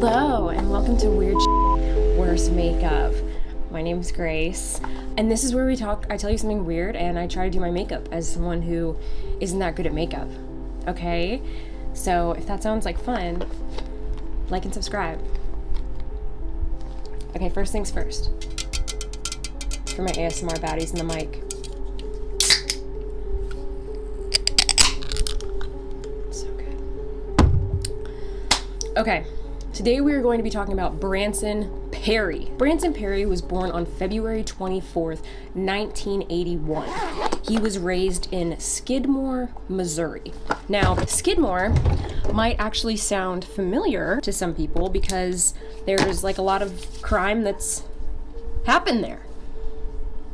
Hello, and welcome to Weird Worst Makeup. My name's Grace, and this is where I tell you something weird, and I try to do my makeup as someone who isn't that good at makeup, okay? So if that sounds like fun, like and subscribe. Okay, first things first. For my ASMR baddies in the mic. So good. Okay. Today we are going to be talking about Branson Perry. Branson Perry was born on February 24th, 1981. He was raised in Skidmore, Missouri. Now, Skidmore might actually sound familiar to some people because there's like a lot of crime that's happened there.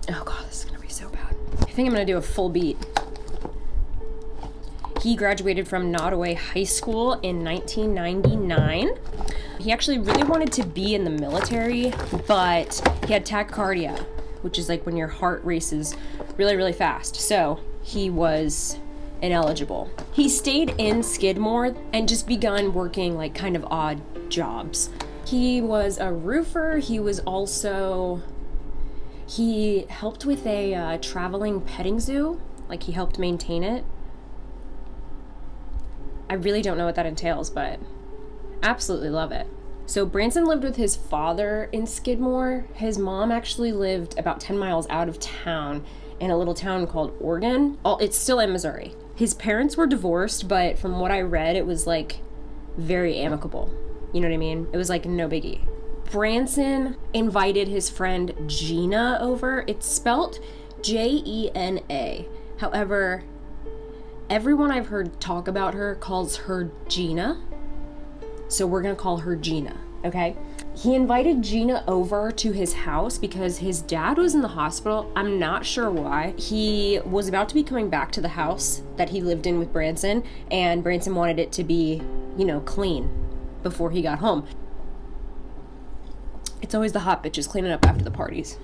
Oh God, this is gonna be so bad. I think I'm gonna do a full beat. He graduated from Nodaway High School in 1999. He actually really wanted to be in the military, but he had tachycardia, which is like when your heart races really, really fast. So he was ineligible. He stayed in Skidmore and just begun working like kind of odd jobs. He was a roofer. He helped with a traveling petting zoo. Like he helped maintain it. I really don't know what that entails, but absolutely love it. So Branson lived with his father in Skidmore. His mom actually lived about 10 miles out of town in a little town called Oregon. It's still in Missouri. His parents were divorced, but from what I read, it was like very amicable. You know what I mean? It was like no biggie. Branson invited his friend Gina over. It's spelt Jena. However, everyone I've heard talk about her calls her Gina. So we're gonna call her Gina, okay? He invited Gina over to his house because his dad was in the hospital. I'm not sure why. He was about to be coming back to the house that he lived in with Branson, and Branson wanted it to be, clean before he got home. It's always the hot bitches cleaning up after the parties.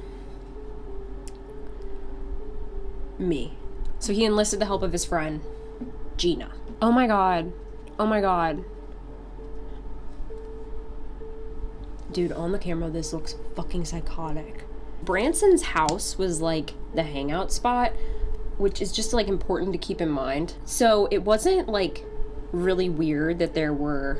Me. So he enlisted the help of his friend, Gina. Oh my God. Dude, on the camera, this looks fucking psychotic. Branson's house was like the hangout spot, which is just like important to keep in mind. So it wasn't like really weird that there was,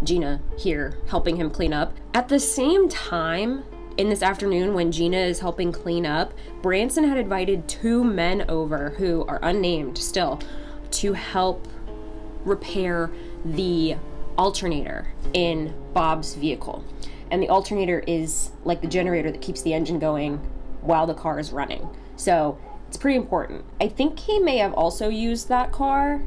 Gina here helping him clean up. At the same time, in this afternoon when Gina is helping clean up, Branson had invited two men over who are unnamed still to help repair the alternator in Bob's vehicle. And the alternator is like the generator that keeps the engine going while the car is running. So it's pretty important. I think he may have also used that car.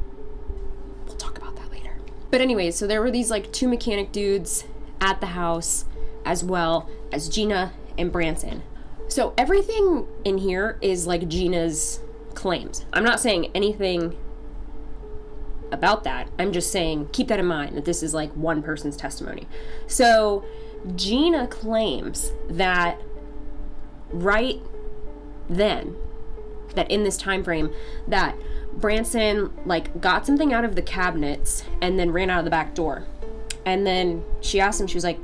We'll talk about that later. But anyways, so there were these like two mechanic dudes at the house as well as Gina and Branson. So everything in here is like Gina's claims. I'm not saying anything about that. I'm just saying keep that in mind, that this is like one person's testimony. So Gina claims that right then, that in this time frame, that Branson like got something out of the cabinets and then ran out of the back door. And then she asked him, she was like,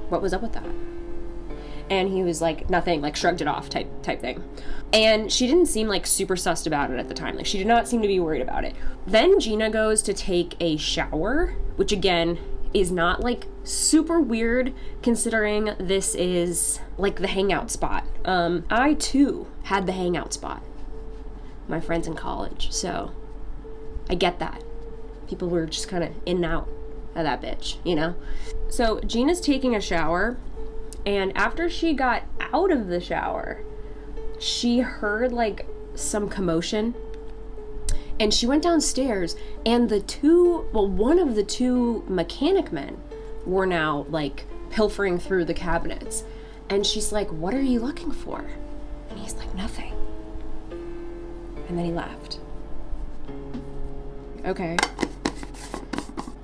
what was up with that? And he was like, nothing, like shrugged it off type thing. And she didn't seem like super sussed about it at the time. Like she did not seem to be worried about it. Then Gina goes to take a shower, which again is not like super weird considering this is like the hangout spot. I too had the hangout spot. My friends in college, so I get that. People were just kind of in and out of that bitch, So Gina's taking a shower, and after she got out of the shower, she heard like some commotion, and she went downstairs, and one of the two mechanic men were now like pilfering through the cabinets. And she's like, what are you looking for? And he's like, nothing. And then he left. Okay.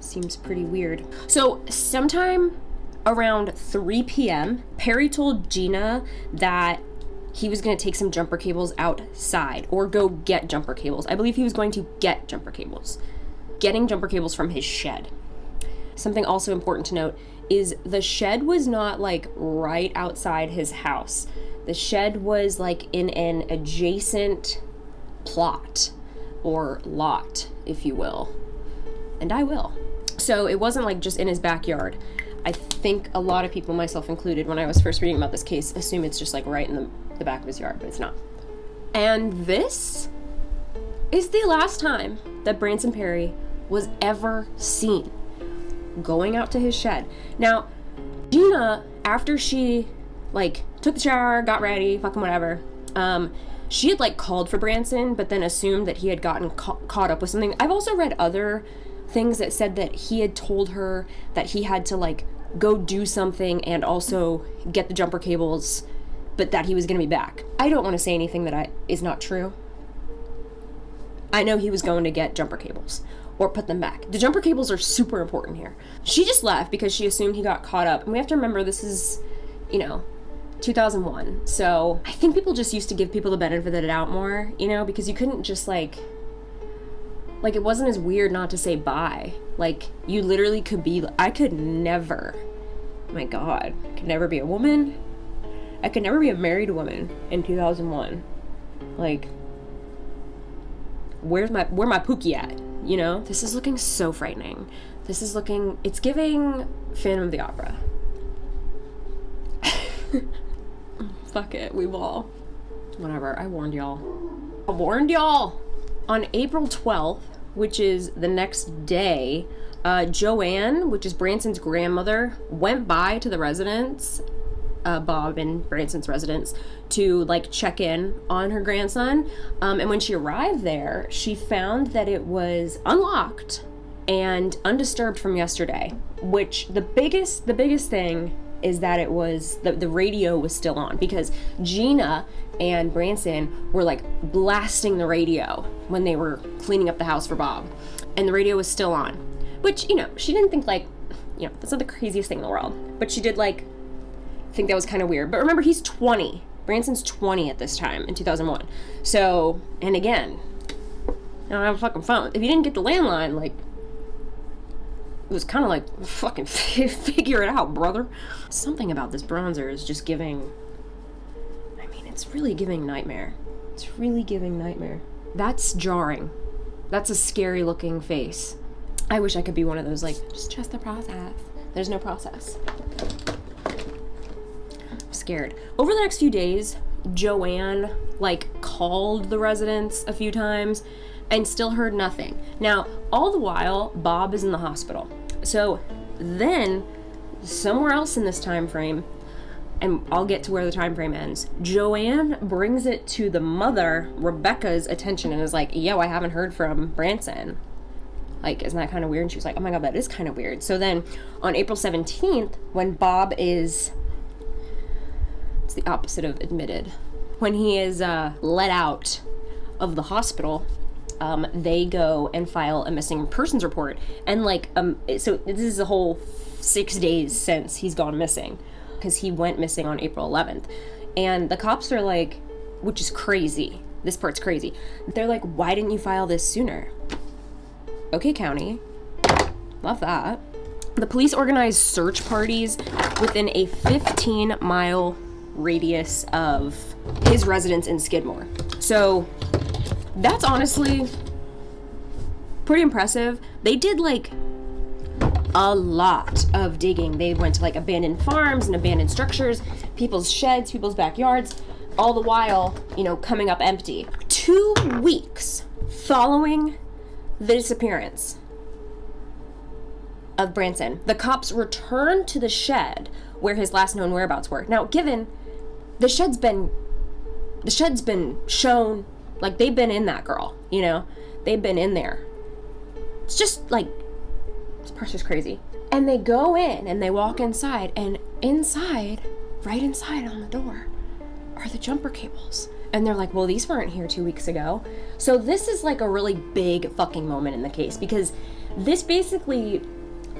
Seems pretty weird. So sometime around 3 p.m., Perry told Gina that he was going to take some jumper cables outside or go get jumper cables. I believe he was going to get jumper cables. getting jumper cables from his shed. Something also important to note is the shed was not like right outside his house. The shed was like in an adjacent plot or lot, if you will. And I will. So it wasn't like just in his backyard. I think a lot of people, myself included, when I was first reading about this case, assume it's just like right in the back of his yard, but it's not. And this is the last time that Branson Perry was ever seen going out to his shed. Now, Gina, after she like took the shower, got ready, fucking whatever, she had like called for Branson, but then assumed that he had gotten caught up with something. I've also read other things that said that he had told her that he had to like go do something and also get the jumper cables, but that he was going to be back. I don't want to say anything that is not true. I know he was going to get jumper cables or put them back. The jumper cables are super important here. She just left because she assumed he got caught up. And we have to remember this is, 2001. So I think people just used to give people the benefit of the doubt more, because you couldn't just like it wasn't as weird not to say bye. Like, you literally could be, I could never, my God, I could never be a woman. I could never be a married woman in 2001. Like, where my Pookie at? This is looking so frightening. It's giving Phantom of the Opera. Fuck it, we will. Whatever, I warned y'all. On April 12th, which is the next day, Joanne, which is Branson's grandmother, went by to the residence, Bob and Branson's residence, to like check in on her grandson. And when she arrived there, she found that it was unlocked and undisturbed from yesterday, which the biggest thing is that it was, the radio was still on, because Gina and Branson were like blasting the radio when they were cleaning up the house for Bob, and the radio was still on, which, she didn't think like, that's not the craziest thing in the world, but she did like think that was kind of weird. But remember, he's 20. Branson's 20 at this time in 2001. So, and again, I don't have a fucking phone. If you didn't get the landline, like, it was kind of like, fucking figure it out, brother. Something about this bronzer is just giving, it's really giving nightmare. That's jarring. That's a scary looking face. I wish I could be one of those, like, just trust the process. There's no process. I'm scared. Over the next few days, Joanne, like, called the residence a few times and still heard nothing. Now, all the while, Bob is in the hospital. So then, somewhere else in this time frame, and I'll get to where the time frame ends, Joanne brings it to the mother, Rebecca's, attention and is like, yo, I haven't heard from Branson. Like, isn't that kind of weird? And she was like, oh my God, that is kind of weird. So then on April 17th, when Bob is, it's the opposite of admitted, when he is let out of the hospital, they go and file a missing persons report. And like, so this is a whole 6 days since he's gone missing, because he went missing on April 11th. And the cops are like, which is crazy. This part's crazy. They're like, why didn't you file this sooner? Okay, county. Love that. The police organized search parties within a 15-mile radius of his residence in Skidmore. So that's honestly pretty impressive. They did like a lot of digging. They went to like abandoned farms and abandoned structures, people's sheds, people's backyards, all the while, coming up empty. 2 weeks following the disappearance of Branson, the cops returned to the shed where his last known whereabouts were. Now, given the shed's been shown, like, they've been in that girl, they've been in there. It's just like, this part's just crazy. And they go in and they walk inside, and right inside on the door are the jumper cables. And they're like, well, these weren't here 2 weeks ago. So this is like a really big fucking moment in the case, because this basically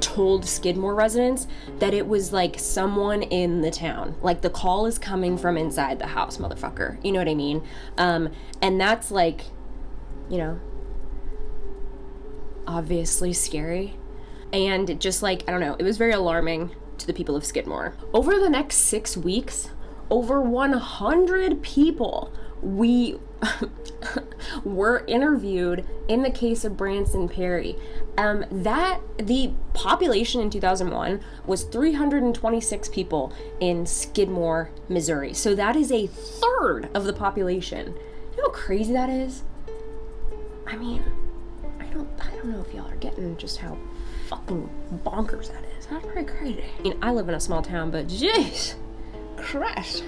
told Skidmore residents that it was like someone in the town. Like, the call is coming from inside the house, motherfucker. You know what I mean? And that's like, obviously scary. And just like, I don't know, it was very alarming to the people of Skidmore. Over the next 6 weeks, over 100 people were interviewed in the case of Branson Perry. That the population in 2001 was 326 people in Skidmore, Missouri. So that is a third of the population. You know how crazy that is? I mean, I don't know if y'all are getting just how fucking bonkers that is. That's pretty crazy. I mean, I live in a small town, but jeez, Christ.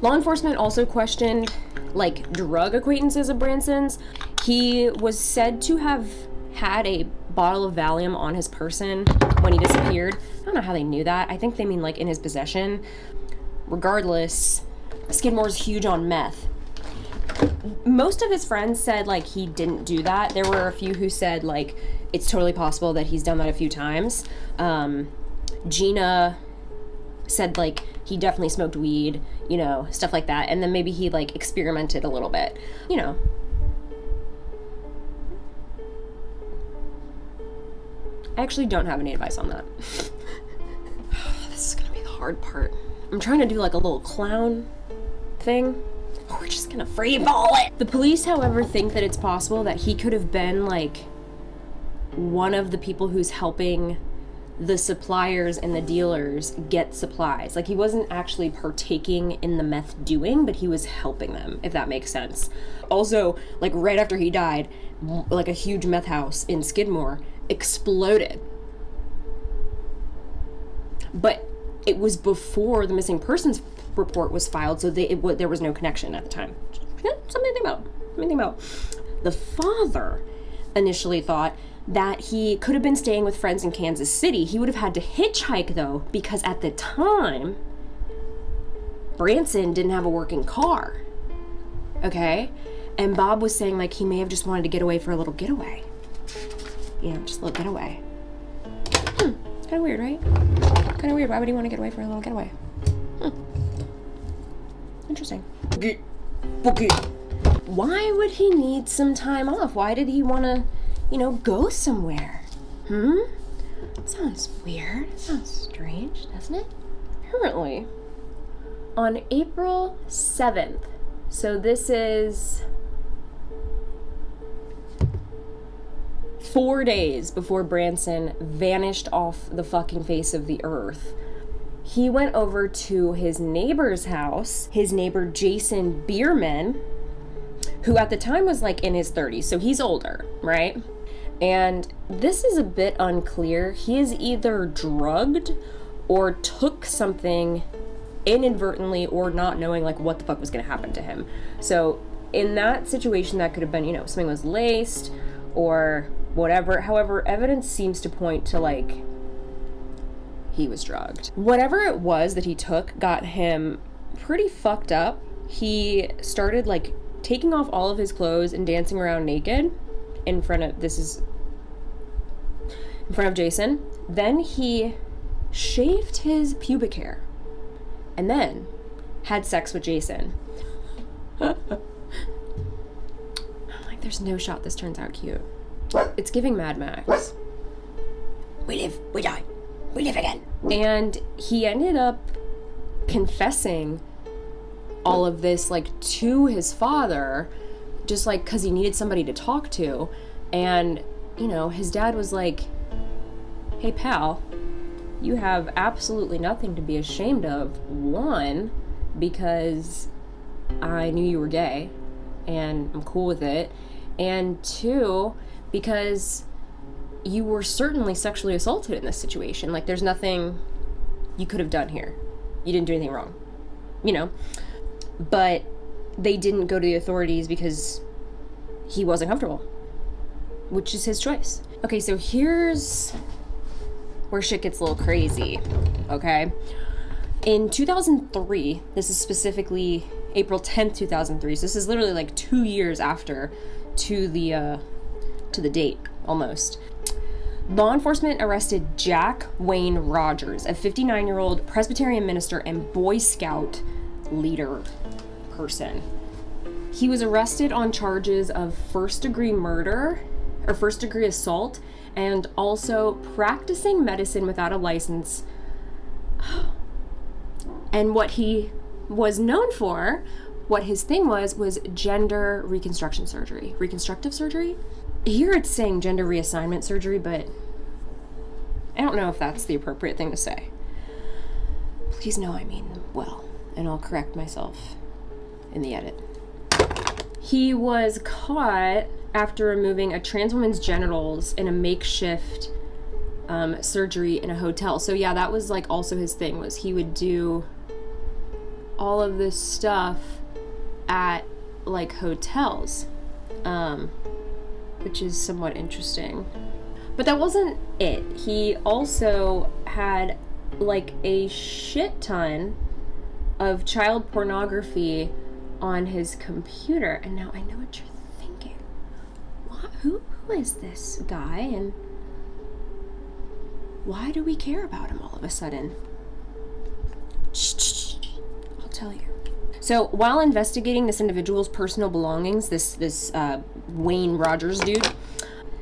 Law enforcement also questioned, like, drug acquaintances of Branson's. He was said to have had a bottle of Valium on his person when he disappeared. I don't know how they knew that. I think they mean, like, in his possession. Regardless, Skidmore's huge on meth. Most of his friends said, like, he didn't do that. There were a few who said, like, it's totally possible that he's done that a few times. Gina said, like, he definitely smoked weed, you know, stuff like that. And then maybe he, like, experimented a little bit, you know. I actually don't have any advice on that. This is gonna be the hard part. I'm trying to do, like, a little clown thing. We're just gonna free ball it. The police, however, think that it's possible that he could have been, like, one of the people who's helping the suppliers and the dealers get supplies. Like, he wasn't actually partaking in the meth doing, but he was helping them, if that makes sense. Also, like, right after he died, like, a huge meth house in Skidmore exploded. But it was before the missing persons report was filed, so there was no connection at the time. Yeah, something to think about. The father initially thought that he could have been staying with friends in Kansas City. He would have had to hitchhike, though, because at the time, Branson didn't have a working car. Okay? And Bob was saying, like, he may have just wanted to get away for a little getaway. You know, just a little getaway. Kind of weird, right? Kind of weird. Why would he want to get away for a little getaway? Interesting. Why would he need some time off? Why did he want to, you know, go somewhere? Sounds weird. Sounds strange, doesn't it? Apparently, on April 7th, so this is 4 days before Branson vanished off the fucking face of the earth, he went over to his neighbor's house, his neighbor Jason Bierman, who at the time was like in his 30s, so he's older, right? And this is a bit unclear. He is either drugged or took something inadvertently or not knowing, like, what the fuck was gonna happen to him. So in that situation, that could have been, you know, something was laced or whatever. However, evidence seems to point to, like, he was drugged. Whatever it was that he took got him pretty fucked up. He started, like, taking off all of his clothes and dancing around naked in front of Jason. Then he shaved his pubic hair and then had sex with Jason. I'm like, there's no shot this turns out cute. It's giving Mad Max. We live, we die, we live again. And he ended up confessing all of this, like, to his father, just, like, because he needed somebody to talk to. And, you know, his dad was like, hey, pal, you have absolutely nothing to be ashamed of. One, because I knew you were gay, and I'm cool with it. And two, because you were certainly sexually assaulted in this situation. Like, there's nothing you could have done here. You didn't do anything wrong, you know? But they didn't go to the authorities because he wasn't comfortable, which is his choice. Okay, so here's where shit gets a little crazy, okay? In 2003, this is specifically April 10th, 2003, so this is literally like 2 years after to the date, almost. Law enforcement arrested Jack Wayne Rogers, a 59-year-old Presbyterian minister and Boy Scout leader person. He was arrested on charges of first-degree murder or first-degree assault, and also practicing medicine without a license. And what he was known for, what his thing was gender reconstruction surgery. Reconstructive surgery? Here it's saying gender reassignment surgery, but I don't know if that's the appropriate thing to say. Please know I mean well, and I'll correct myself in the edit. He was caught after removing a trans woman's genitals in a makeshift surgery in a hotel. So yeah, that was like also his thing, was he would do all of this stuff at like hotels, which is somewhat interesting. But that wasn't it. He also had like a shit ton of child pornography on his computer. And now I know what you're thinking. What? Who is this guy, and why do we care about him all of a sudden? Shh, I'll tell you. So while investigating this individual's personal belongings, this Wayne Rogers dude,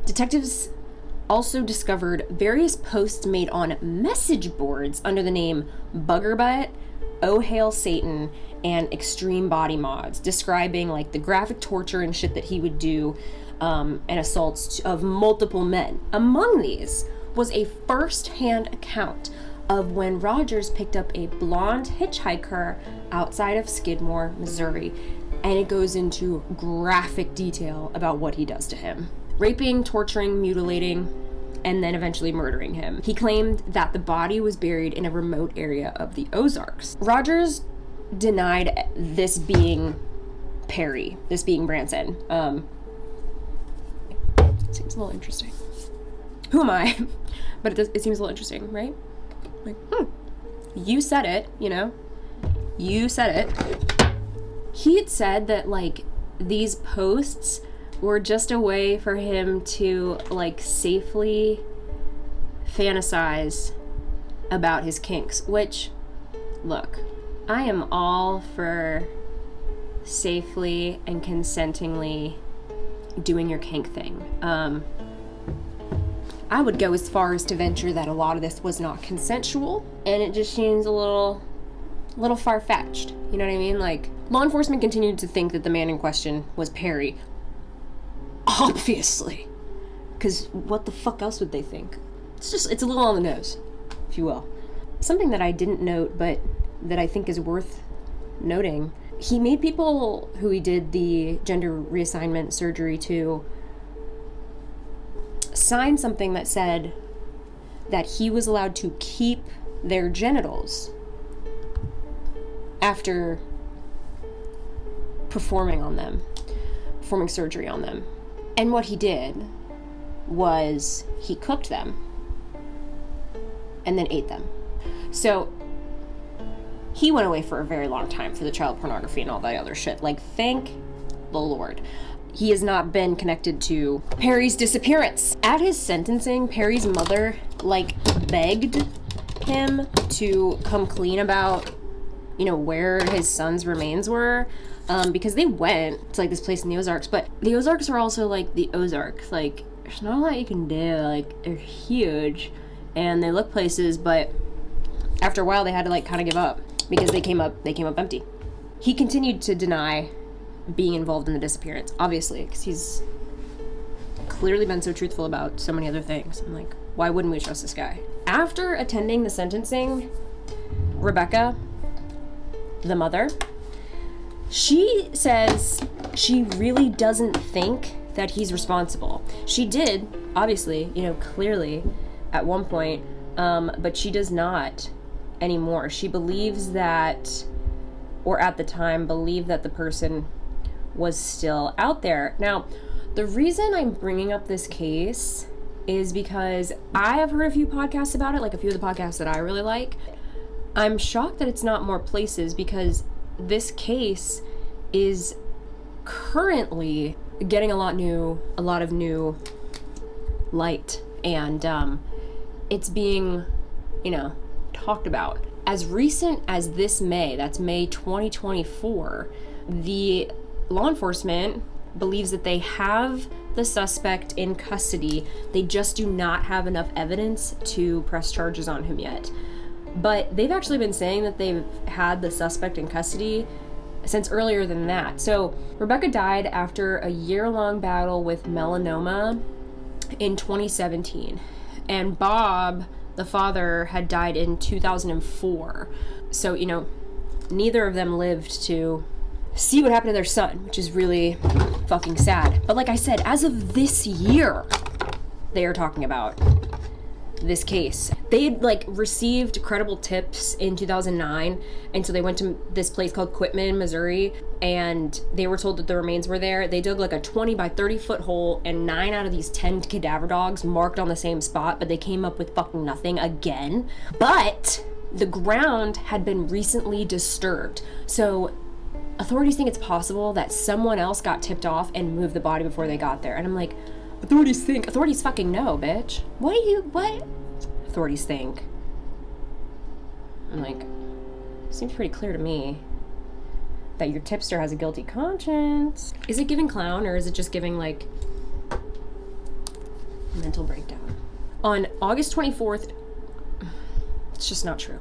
detectives also discovered various posts made on message boards under the name Buggerbutt, Oh Hail Satan, and Extreme Body Mods, describing like the graphic torture and shit that he would do, and assaults of multiple men. Among these was a first-hand account of when Rogers picked up a blonde hitchhiker outside of Skidmore, Missouri, and it goes into graphic detail about what he does to him. Raping, torturing, mutilating, and then eventually murdering him. He claimed that the body was buried in a remote area of the Ozarks. Rogers denied this being Perry, this being Branson. Seems a little interesting. Who am I? But it seems a little interesting, right? Like, you said it, you know? You said it. He had said that, like, these posts were just a way for him to, like, safely fantasize about his kinks, which, look, I am all for safely and consentingly doing your kink thing. I would go as far as to venture that a lot of this was not consensual, and it just seems a little far-fetched. You know what I mean? Like, law enforcement continued to think that the man in question was Perry. Obviously. Because what the fuck else would they think? It's a little on the nose, if you will. Something that I didn't note, but that I think is worth noting, he made people who he did the gender reassignment surgery to sign something that said that he was allowed to keep their genitals after performing surgery on them. And what he did was he cooked them and then ate them. So he went away for a very long time for the child pornography and all that other shit. Like, thank the Lord. He has not been connected to Perry's disappearance. At his sentencing, Perry's mother, like, begged him to come clean about, you know, where his son's remains were, because they went to, like, this place in the Ozarks, but the Ozarks are also, like, the Ozarks. Like, there's not a lot you can do. Like, they're huge, and they look places, but after a while, they had to, like, kind of give up, because they came up empty. He continued to deny being involved in the disappearance, obviously, because he's clearly been so truthful about so many other things. I'm like, why wouldn't we trust this guy? After attending the sentencing, Rebecca, the mother, she says she really doesn't think that he's responsible. She did, obviously, you know, clearly at one point, but she does not anymore. She believes that, or at the time, believed that the person was still out there. Now, the reason I'm bringing up this case is because I have heard a few podcasts about it, like a few of the podcasts that I really like. I'm shocked that it's not more places, because this case is currently getting a lot of new light, and it's being, you know, talked about. As recent as this May, that's May 2024, the law enforcement believes that they have the suspect in custody. They just do not have enough evidence to press charges on him yet. But they've actually been saying that they've had the suspect in custody since earlier than that. So Rebecca died after a year-long battle with melanoma in 2017. And Bob, the father, had died in 2004. So, you know, neither of them lived to see what happened to their son, which is really fucking sad. But like I said, as of this year, they are talking about this case. They had like received credible tips in 2009, and so they went to this place called Quitman, Missouri, and they were told that the remains were there. They dug like a 20 by 30 foot hole, and 9 out of these 10 cadaver dogs marked on the same spot, but they came up with fucking nothing again. But the ground had been recently disturbed, so authorities think it's possible that someone else got tipped off and moved the body before they got there. And I'm like, authorities think. Authorities fucking know, bitch. What? Authorities think. I'm like, seems pretty clear to me that your tipster has a guilty conscience. Is it giving clown, or is it just giving, like, mental breakdown? On August 24th, it's just not true.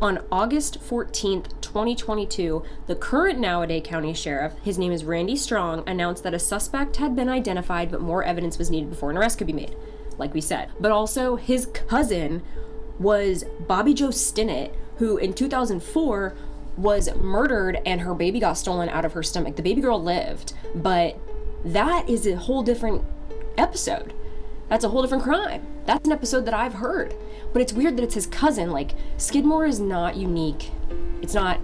On August 14th, 2022, the current Nodaway County Sheriff, his name is Randy Strong, announced that a suspect had been identified, but more evidence was needed before an arrest could be made, like we said. But also, his cousin was Bobby Joe Stinnett, who in 2004 was murdered and her baby got stolen out of her stomach. The baby girl lived, but that is a whole different episode. That's a whole different crime. That's an episode that I've heard. But it's weird that it's his cousin. Like, Skidmore is not unique. It's not...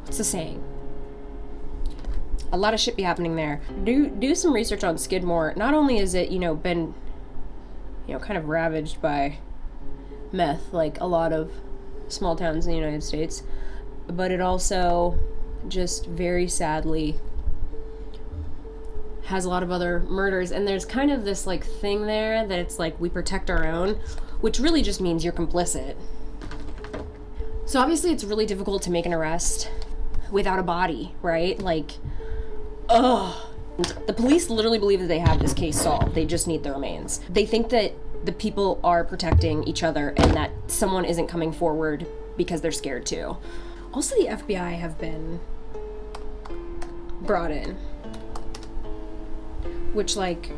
What's the saying? A lot of shit be happening there. Do some research on Skidmore. Not only is it, been, kind of ravaged by meth, like a lot of small towns in the United States, but it also just very sadly has a lot of other murders. And there's kind of this like thing there that it's like we protect our own, which really just means you're complicit. So obviously it's really difficult to make an arrest without a body, right? Like, ugh. The police literally believe that they have this case solved. They just need the remains. They think that the people are protecting each other and that someone isn't coming forward because they're scared too. Also, the FBI have been brought in, which, like,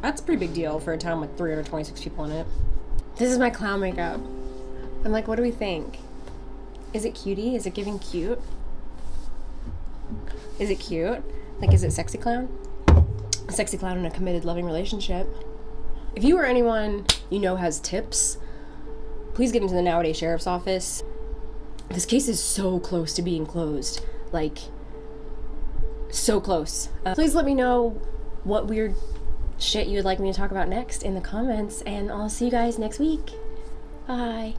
that's a pretty big deal for a town with 326 people in it. This is my clown makeup. I'm like, what do we think? Is it cutie? Is it giving cute? Is it cute? Like, is it sexy clown? A sexy clown in a committed, loving relationship. If you or anyone you know has tips, please get into the Nodaway Sheriff's office. This case is so close to being closed. Like, so close. Please let me know what weird shit you would like me to talk about next in the comments, and I'll see you guys next week. Bye.